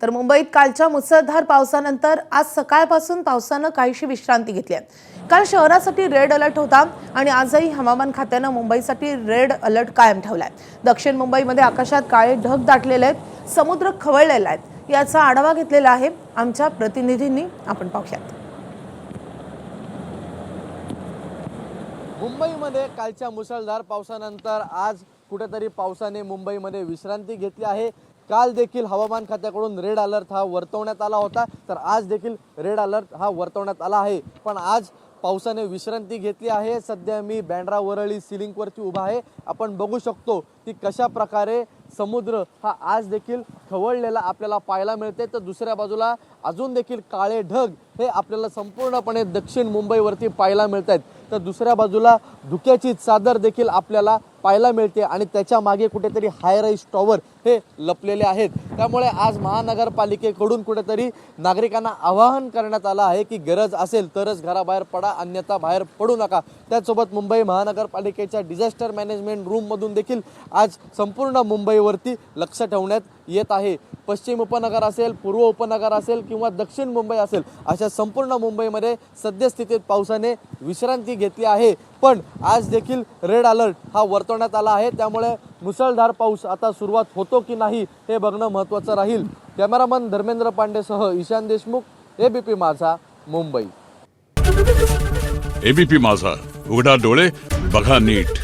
तर मुंबईत कालच्या मुसळधार पावसानंतर आज सकाळपासून पावसानं काहीशी विश्रांती घेतली आहे। काल शहरासाठी रेड अलर्ट होता आणि आजही हवामान खात्यानं मुंबईसाठी रेड अलर्ट कायम ठेवलाय। दक्षिण मुंबईमध्ये आकाशात काळे ढग दाटलेले आहेत, समुद्र खवळलेला आहे। याचा आढावा घेतलेला आहे आमच्या प्रतिनिधींनी, आपण पाहूयात। मुंबईमध्ये कालच्या मुसळधार पावसानंतर आज कुठेतरी पावसाने मुंबईमध्ये विश्रांती घेतली आहे। काल देखील हवामान खात्याकडून रेड अलर्ट हा वर्तवण्यात आला होता, तर आज देखील रेड अलर्ट हा वर्तवण्यात आला आहे। पण आज पावसाने विश्रांती घेतली आहे। सध्या मी बँड्रा वरळी सिलिंकवरती उभा आहे। आपण बघू शकतो की कशा प्रकारे समुद्र हा आज देखील खवळलेला आपल्याला पाहायला मिळते, तर दुसऱ्या बाजूला अजून देखील काळे ढग हे आपल्याला संपूर्णपणे दक्षिण मुंबईवरती पाहायला मिळत आहेत। तर दुसऱ्या बाजूला धुक्याची चादर देखील आपल्याला पाहायला मिळते आणि त्याच्या मागे कुठेतरी हाय राईज टॉवर हे लपलेले आहेत। त्यामुळे आज महानगरपालिकेकडून कुठेतरी नागरिकांना आवाहन करण्यात आलं आहे की गरज असेल तरच घराबाहेर पडा, अन्यथा बाहेर पडू नका। त्यासोबत मुंबई महानगरपालिकेच्या डिझास्टर मॅनेजमेंट रूम मधून देखील आज संपूर्ण मुंबईवरती लक्ष ठेवण्यात येत आहे। पश्चिम उपनगर असेल, पूर्व उपनगर असेल किंवा दक्षिण मुंबई असेल, अशा संपूर्ण मुंबईमध्ये सद्यस्थितीत पावसाने विश्रांती घेतली आहे। पण आज देखील रेड अलर्ट हा वर्तवण्यात आला आहे, त्यामुळे मुसळधार पाऊस आता सुरुवात होतो की नाही हे बघणं महत्त्वाचं राहील। कॅमेरामन धर्मेंद्र पांडेसह ईशान देशमुख, एबीपी माझा, मुंबई। एबीपी माझा, उघडा डोळे बघा नीट।